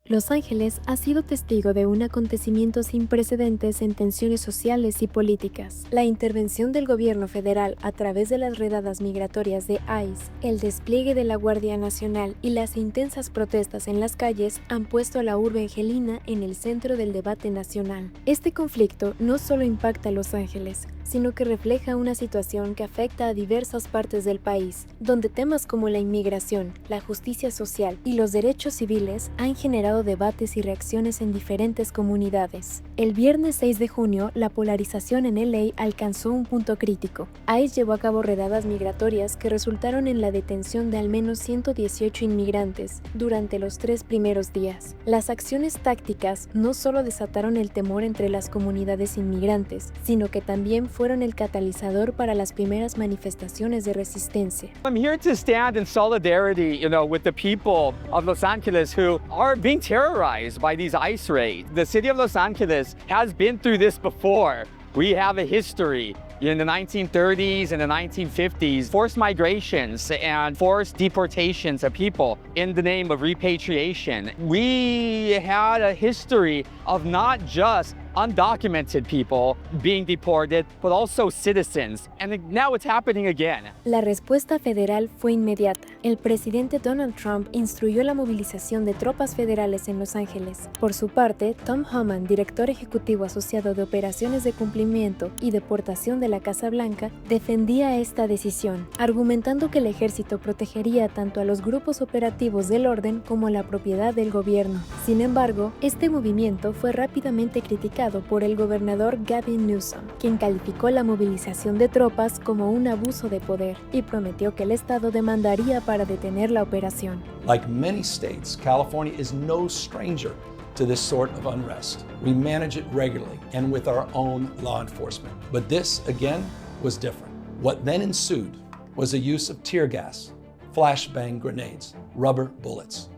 Los Ángeles ha sido testigo de un acontecimiento sin precedentes en tensiones sociales y políticas. La intervención del gobierno federal a través de las redadas migratorias de ICE, el despliegue de la Guardia Nacional y las intensas protestas en las calles han puesto a la urbe angelina en el centro del debate nacional. Este conflicto no solo impacta a Los Ángeles, sino que refleja una situación que afecta a diversas partes del país, donde temas como la inmigración, la justicia social y los derechos civiles han generado debates y reacciones en diferentes comunidades. El viernes 6 de junio, la polarización en LA alcanzó un punto crítico. ICE llevó a cabo redadas migratorias que resultaron en la detención de al menos 118 inmigrantes durante los 3 primeros días. Las acciones tácticas no solo desataron el temor entre las comunidades inmigrantes, sino que también fueron el catalizador para las primeras manifestaciones de resistencia. I'm here to stand in solidarity, with the people of Los Angeles who are being terrorized by these ICE raids. The city of Los Angeles has been through this before. We have a history. In the 1930s and the 1950s, forced migrations and forced deportations of people in the name of repatriation. We had a history of not just undocumented people being deported, but also citizens. And now it's happening again. La respuesta federal fue inmediata. El presidente Donald Trump instruyó la movilización de tropas federales en Los Ángeles. Por su parte, Tom Homan, director ejecutivo asociado de operaciones de cumplimiento y deportación de la Casa Blanca, defendía esta decisión, argumentando que el ejército protegería tanto a los grupos operativos del orden como a la propiedad del gobierno. Sin embargo, este movimiento fue rápidamente criticado por el gobernador Gavin Newsom, quien calificó la movilización de tropas como un abuso de poder y prometió que el estado demandaría para detener la operación. Like many states, California is no stranger to this sort of unrest. We manage it regularly and with our own law enforcement. But this, again, was different. What then ensued was the use of tear gas, flashbang grenades, rubber bullets.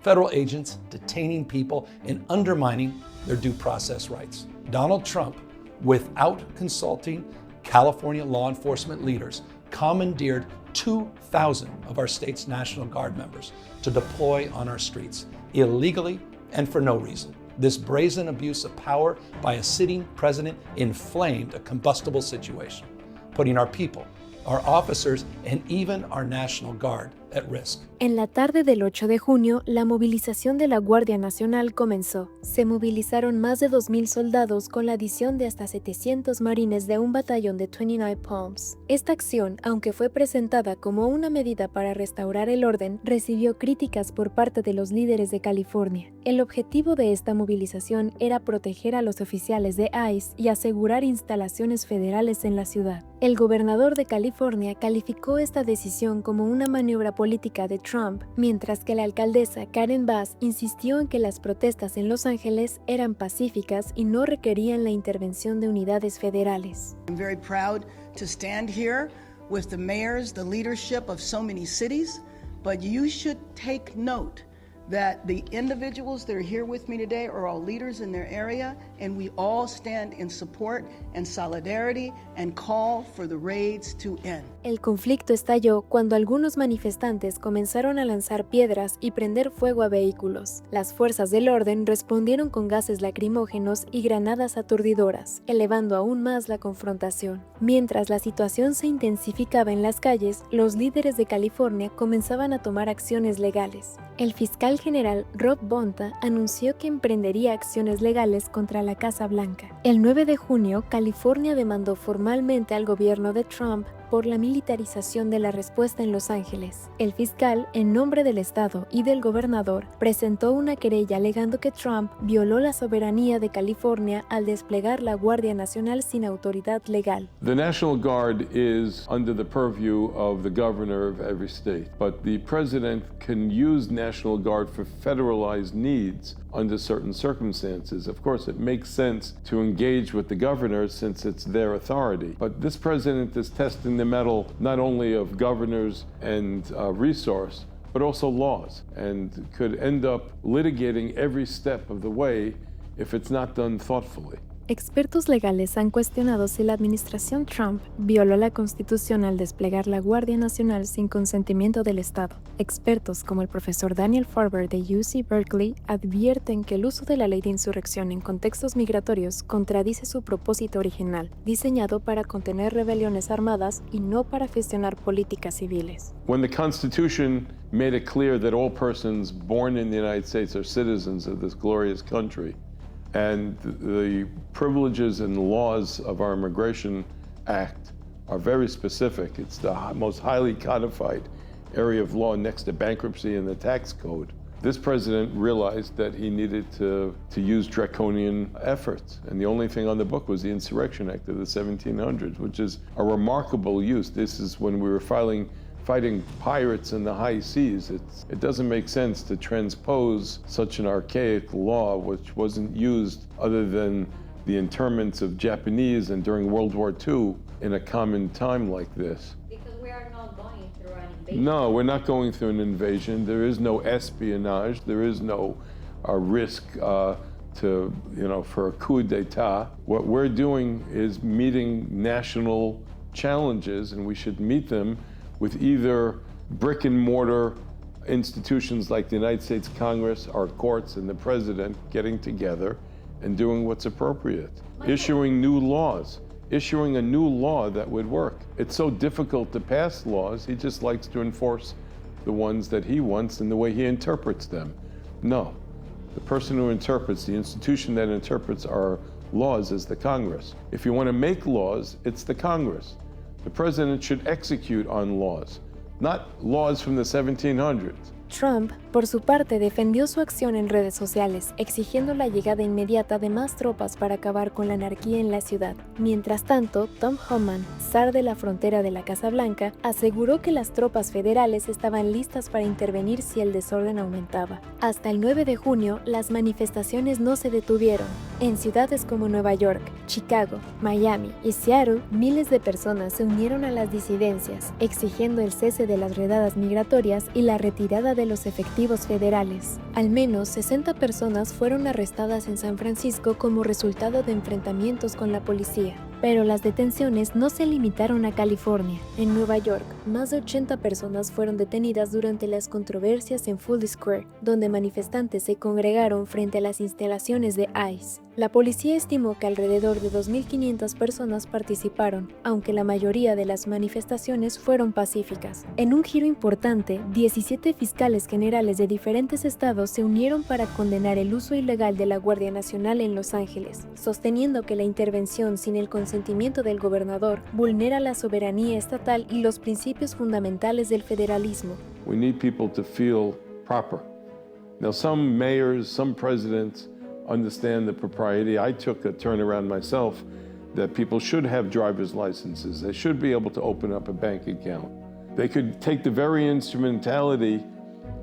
Federal agents detaining people and undermining their due process rights. Donald Trump, without consulting California law enforcement leaders, commandeered 2,000 of our state's National Guard members to deploy on our streets, illegally and for no reason. This brazen abuse of power by a sitting president inflamed a combustible situation, putting our people, our officers, and even our National Guard at risk. En la tarde del 8 de junio, la movilización de la Guardia Nacional comenzó. Se movilizaron más de 2,000 soldados con la adición de hasta 700 marines de un batallón de 29 Palms. Esta acción, aunque fue presentada como una medida para restaurar el orden, recibió críticas por parte de los líderes de California. El objetivo de esta movilización era proteger a los oficiales de ICE y asegurar instalaciones federales en la ciudad. El gobernador de California calificó esta decisión como una maniobra política de Trump, mientras que la alcaldesa Karen Bass insistió en que las protestas en Los Ángeles eran pacíficas y no requerían la intervención de unidades federales. I'm very proud to stand here with the mayors, the leadership of so many cities, but you should take note that the individuals that are here with me today are all leaders in their area, and we all stand in support and solidarity and call for the raids to end. El conflicto estalló cuando algunos manifestantes comenzaron a lanzar piedras y prender fuego a vehículos. Las fuerzas del orden respondieron con gases lacrimógenos y granadas aturdidoras, elevando aún más la confrontación. Mientras la situación se intensificaba en las calles, los líderes de California comenzaban a tomar acciones legales. El fiscal general Rob Bonta anunció que emprendería acciones legales contra la Casa Blanca. El 9 de junio, California demandó formalmente al gobierno de Trump por la militarización de la respuesta en Los Ángeles. El fiscal, en nombre del estado y del gobernador, presentó una querella alegando que Trump violó la soberanía de California al desplegar la Guardia Nacional sin autoridad legal. The National Guard is under the purview of the governor of every state, but the president can use National Guard for federalized needs under certain circumstances. Of course, it makes sense to engage with the governor since it's their authority. But this president is testing the mettle not only of governors and resource, but also laws, and could end up litigating every step of the way if it's not done thoughtfully. Expertos legales han cuestionado si la administración Trump violó la Constitución al desplegar la Guardia Nacional sin consentimiento del Estado. Expertos como el profesor Daniel Farber de UC Berkeley advierten que el uso de la ley de insurrección en contextos migratorios contradice su propósito original, diseñado para contener rebeliones armadas y no para gestionar políticas civiles. When the Constitution made it clear that all persons born in the United States are citizens of this glorious country, and the privileges and laws of our Immigration Act are very specific. It's the most highly codified area of law next to bankruptcy and the tax code. This president realized that he needed to use draconian efforts. And the only thing on the book was the Insurrection Act of the 1700s, which is a remarkable use. This is when we were fighting pirates in the high seas. It doesn't make sense to transpose such an archaic law, which wasn't used other than the internments of Japanese and during World War II in a common time like this. Because we are not going through an invasion. No, we're not going through an invasion. There is no espionage. There is no risk for a coup d'etat. What we're doing is meeting national challenges, and we should meet them with either brick and mortar institutions like the United States Congress, our courts, and the president getting together and doing what's appropriate. Issuing new laws, issuing a new law that would work. It's so difficult to pass laws, he just likes to enforce the ones that he wants and the way he interprets them. No, the person who interprets, the institution that interprets our laws is the Congress. If you want to make laws, it's the Congress. The president should execute on laws, not laws from the 1700s. Trump, por su parte, defendió su acción en redes sociales, exigiendo la llegada inmediata de más tropas para acabar con la anarquía en la ciudad. Mientras tanto, Tom Homan, zar de la frontera de la Casa Blanca, aseguró que las tropas federales estaban listas para intervenir si el desorden aumentaba. Hasta el 9 de junio, las manifestaciones no se detuvieron. En ciudades como Nueva York, Chicago, Miami y Seattle, miles de personas se unieron a las disidencias, exigiendo el cese de las redadas migratorias y la retirada de los efectivos federales. Al menos 60 personas fueron arrestadas en San Francisco como resultado de enfrentamientos con la policía. Pero las detenciones no se limitaron a California. En Nueva York, más de 80 personas fueron detenidas durante las controversias en Fulton Square, donde manifestantes se congregaron frente a las instalaciones de ICE. La policía estimó que alrededor de 2.500 personas participaron, aunque la mayoría de las manifestaciones fueron pacíficas. En un giro importante, 17 fiscales generales de diferentes estados se unieron para condenar el uso ilegal de la Guardia Nacional en Los Ángeles, sosteniendo que la intervención sin el consentimiento del gobernador vulnera la soberanía estatal y los principios fundamentales del federalismo. We need people to feel proper. Now, some mayors, some presidents understand the propriety. I took a turnaround myself that people should have driver's licenses. They should be able to open up a bank account. They could take the very instrumentality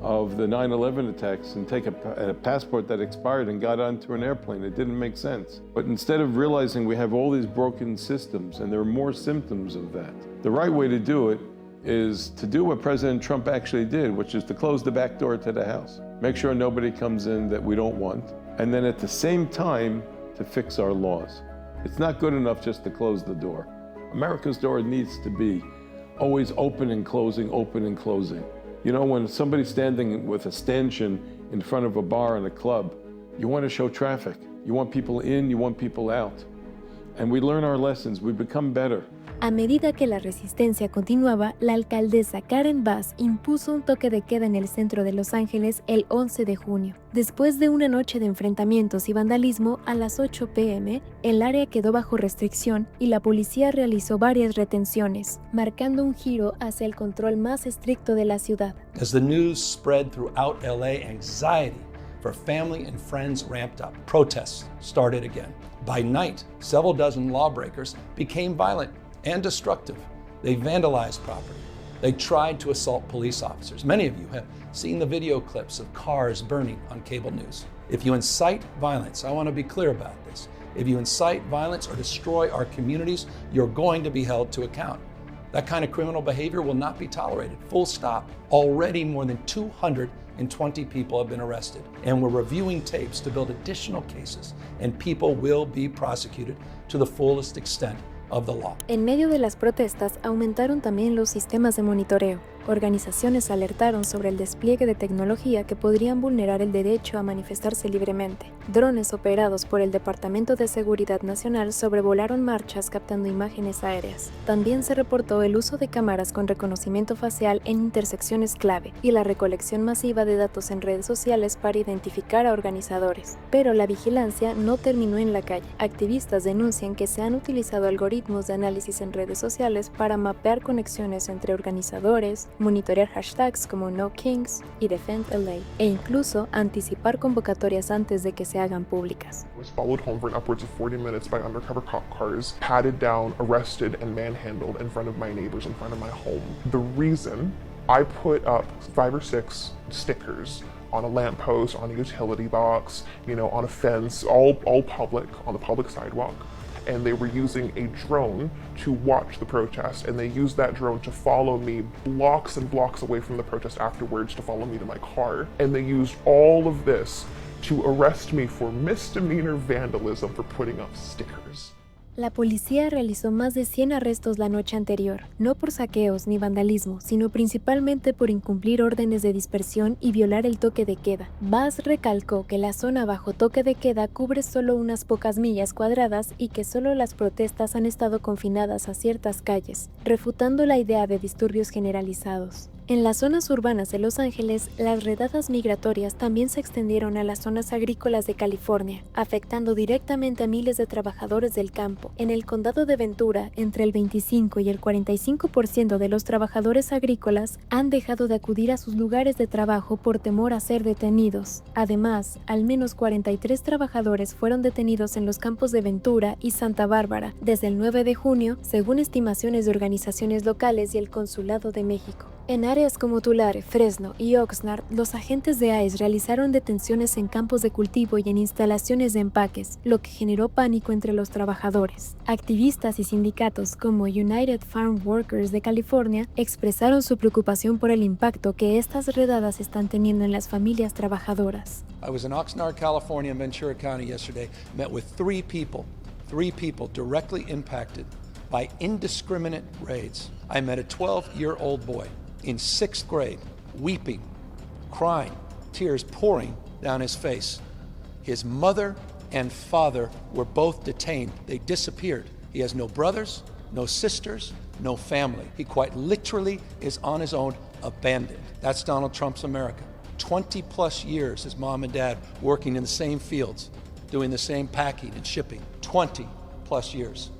of the 9/11 attacks and take a passport that expired and got onto an airplane. It didn't make sense. But instead of realizing we have all these broken systems, and there are more symptoms of that, the right way to do it is to do what President Trump actually did, which is to close the back door to the house. Make sure nobody comes in that we don't want, and then at the same time, to fix our laws. It's not good enough just to close the door. America's door needs to be always open and closing, open and closing. You know, when somebody's standing with a stanchion in front of a bar and a club, you want to show traffic. You want people in, you want people out. And we learn our lessons, we become better. A medida que la resistencia continuaba, la alcaldesa Karen Bass impuso un toque de queda en el centro de Los Ángeles el 11 de junio. Después de una noche de enfrentamientos y vandalismo, a las 8 p.m., el área quedó bajo restricción y la policía realizó varias retenciones, marcando un giro hacia el control más estricto de la ciudad. As the news spread throughout LA, anxiety for family and friends ramped up. Protests started again. By night, several dozen lawbreakers became violent and destructive. They vandalized property. They tried to assault police officers. Many of you have seen the video clips of cars burning on cable news. If you incite violence, I want to be clear about this. If you incite violence or destroy our communities, you're going to be held to account. That kind of criminal behavior will not be tolerated. Full stop. Already more than and 20 people have been arrested. And we're reviewing tapes to build additional cases, and people will be prosecuted to the fullest extent of the law. En medio de las protestas, aumentaron también los sistemas de monitoreo. Organizaciones alertaron sobre el despliegue de tecnología que podrían vulnerar el derecho a manifestarse libremente. Drones operados por el Departamento de Seguridad Nacional sobrevolaron marchas captando imágenes aéreas. También se reportó el uso de cámaras con reconocimiento facial en intersecciones clave y la recolección masiva de datos en redes sociales para identificar a organizadores. Pero la vigilancia no terminó en la calle. Activistas denuncian que se han utilizado algoritmos de análisis en redes sociales para mapear conexiones entre organizadores, monitorear hashtags como NoKings y DefendLA e incluso anticipar convocatorias antes de que se hagan públicas. I was followed home for upwards of 40 minutes by undercover cop cars, patted down, arrested, and manhandled in front of my neighbors, in front of my home. The reason I put up 5 or 6 stickers on a lamppost, on a utility box, on a fence, all public, on the public sidewalk. And they were using a drone to watch the protest, and they used that drone to follow me blocks and blocks away from the protest afterwards, to follow me to my car. And they used all of this to arrest me for misdemeanor vandalism for putting up stickers. La policía realizó más de 100 arrestos la noche anterior, no por saqueos ni vandalismo, sino principalmente por incumplir órdenes de dispersión y violar el toque de queda. Bass recalcó que la zona bajo toque de queda cubre solo unas pocas millas cuadradas y que solo las protestas han estado confinadas a ciertas calles, refutando la idea de disturbios generalizados. En las zonas urbanas de Los Ángeles, las redadas migratorias también se extendieron a las zonas agrícolas de California, afectando directamente a miles de trabajadores del campo. En el condado de Ventura, entre el 25 y el 45% de los trabajadores agrícolas han dejado de acudir a sus lugares de trabajo por temor a ser detenidos. Además, al menos 43 trabajadores fueron detenidos en los campos de Ventura y Santa Bárbara desde el 9 de junio, según estimaciones de organizaciones locales y el Consulado de México. En áreas como Tulare, Fresno y Oxnard, los agentes de ICE realizaron detenciones en campos de cultivo y en instalaciones de empaques, lo que generó pánico entre los trabajadores. Activistas y sindicatos como United Farm Workers de California expresaron su preocupación por el impacto que estas redadas están teniendo en las familias trabajadoras. I was in Oxnard, California, and Ventura County yesterday, met with three people directly impacted by indiscriminate raids. I met a 12-year-old boy in 6th grade, weeping, crying, tears pouring down his face. His mother and father were both detained. They disappeared. He has no brothers, no sisters, no family. He quite literally is on his own, abandoned. That's Donald Trump's America. 20 plus years his mom and dad working in the same fields, doing the same packing and shipping. 20 plus years.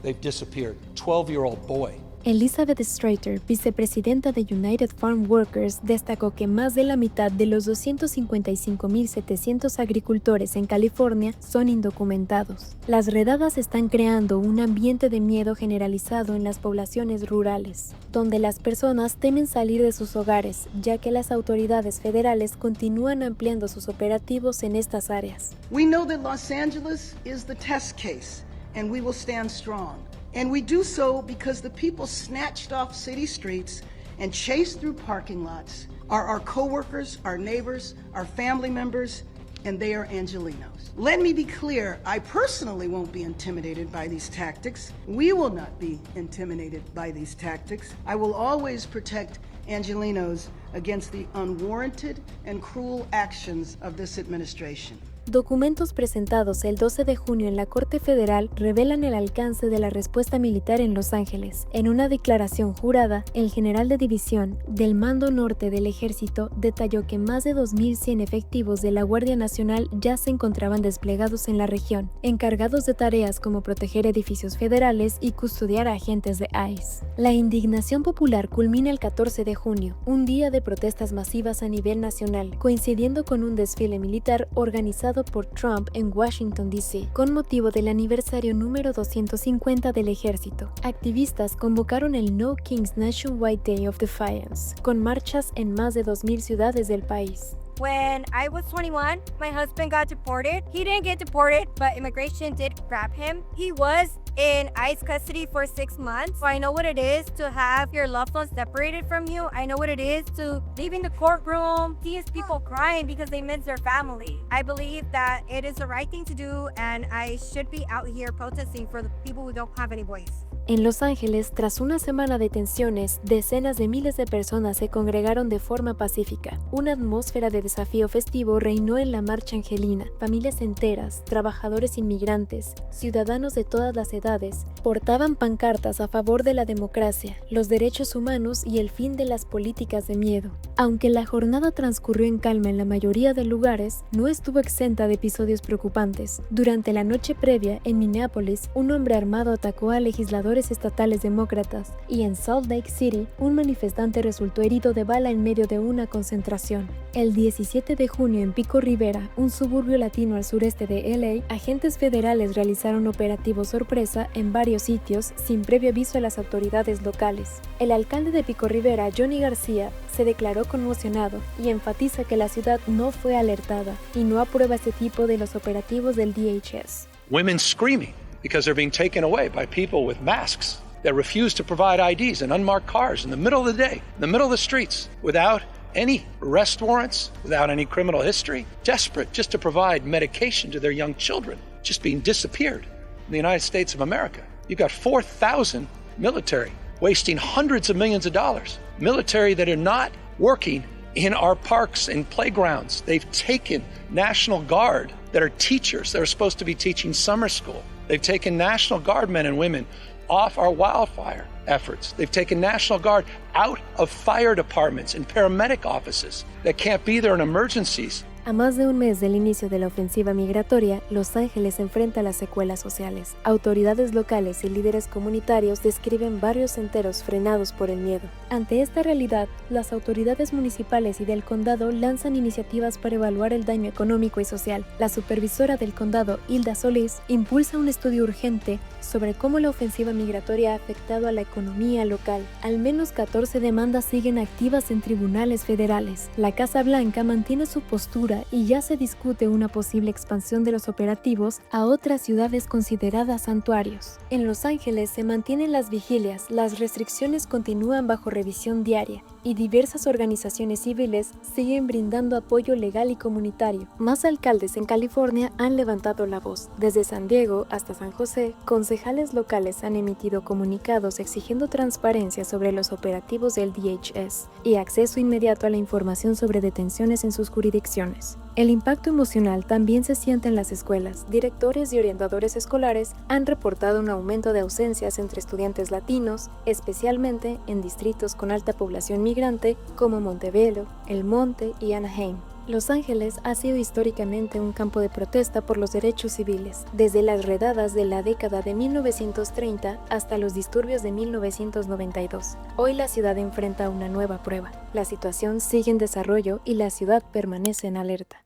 They've disappeared. 12-year-old boy. Elizabeth Strater, vicepresidenta de United Farm Workers, destacó que más de la mitad de los 255.700 agricultores en California son indocumentados. Las redadas están creando un ambiente de miedo generalizado en las poblaciones rurales, donde las personas temen salir de sus hogares, ya que las autoridades federales continúan ampliando sus operativos en estas áreas. We know that Los Angeles is the test case, and we will stand strong. And we do so because the people snatched off city streets and chased through parking lots are our co-workers, our neighbors, our family members, and they are Angelenos. Let me be clear, I personally won't be intimidated by these tactics. We will not be intimidated by these tactics. I will always protect Angelenos against the unwarranted and cruel actions of this administration. Documentos presentados el 12 de junio en la Corte Federal revelan el alcance de la respuesta militar en Los Ángeles. En una declaración jurada, el general de división del Mando Norte del Ejército detalló que más de 2.100 efectivos de la Guardia Nacional ya se encontraban desplegados en la región, encargados de tareas como proteger edificios federales y custodiar a agentes de ICE. La indignación popular culmina el 14 de junio, un día de protestas masivas a nivel nacional, coincidiendo con un desfile militar organizado por Trump en Washington, D.C., con motivo del aniversario número 250 del ejército. Activistas convocaron el No Kings Nationwide Day of Defiance, con marchas en más de 2.000 ciudades del país. When I was 21, my husband got deported. He didn't get deported, but immigration did grab him. He was in ICE custody for 6 months. So I know what it is to have your loved ones separated from you. I know what it is to leave in the courtroom, see people crying because they miss their family. I believe that it is the right thing to do, and I should be out here protesting for the people who don't have any voice. En Los Ángeles, tras una semana de tensiones, decenas de miles de personas se congregaron de forma pacífica. Una atmósfera de desafío festivo reinó en la marcha angelina. Familias enteras, trabajadores inmigrantes, ciudadanos de todas las edades, portaban pancartas a favor de la democracia, los derechos humanos y el fin de las políticas de miedo. Aunque la jornada transcurrió en calma en la mayoría de lugares, no estuvo exenta de episodios preocupantes. Durante la noche previa, en Minneapolis, un hombre armado atacó a legisladores estatales demócratas, y en Salt Lake City, un manifestante resultó herido de bala en medio de una concentración. El 17 de junio en Pico Rivera, un suburbio latino al sureste de LA, agentes federales realizaron operativos sorpresa en varios sitios sin previo aviso a las autoridades locales. El alcalde de Pico Rivera, Johnny García, se declaró conmocionado y enfatiza que la ciudad no fue alertada y no aprueba este tipo de los operativos del DHS. Women screaming because they're being taken away by people with masks that refuse to provide IDs in unmarked cars in the middle of the day, in the middle of the streets, without any arrest warrants, without any criminal history, desperate just to provide medication to their young children, just being disappeared in the United States of America. You've got 4,000 military wasting hundreds of millions of dollars, military that are not working in our parks and playgrounds. They've taken National Guard that are teachers that are supposed to be teaching summer school. They've taken National Guard men and women off our wildfire efforts. They've taken National Guard out of fire departments and paramedic offices that can't be there in emergencies. A más de un mes del inicio de la ofensiva migratoria, Los Ángeles enfrenta las secuelas sociales. Autoridades locales y líderes comunitarios describen barrios enteros frenados por el miedo. Ante esta realidad, las autoridades municipales y del condado lanzan iniciativas para evaluar el daño económico y social. La supervisora del condado, Hilda Solís, impulsa un estudio urgente sobre cómo la ofensiva migratoria ha afectado a la economía local. Al menos 14 demandas siguen activas en tribunales federales. La Casa Blanca mantiene su postura y ya se discute una posible expansión de los operativos a otras ciudades consideradas santuarios. En Los Ángeles se mantienen las vigilias, las restricciones continúan bajo revisión diaria y diversas organizaciones civiles siguen brindando apoyo legal y comunitario. Más alcaldes en California han levantado la voz. Desde San Diego hasta San José, concejales locales han emitido comunicados exigiendo transparencia sobre los operativos del DHS y acceso inmediato a la información sobre detenciones en sus jurisdicciones. El impacto emocional también se siente en las escuelas. Directores y orientadores escolares han reportado un aumento de ausencias entre estudiantes latinos, especialmente en distritos con alta población migrante como Montebello, El Monte y Anaheim. Los Ángeles ha sido históricamente un campo de protesta por los derechos civiles, desde las redadas de la década de 1930 hasta los disturbios de 1992. Hoy la ciudad enfrenta una nueva prueba. La situación sigue en desarrollo y la ciudad permanece en alerta.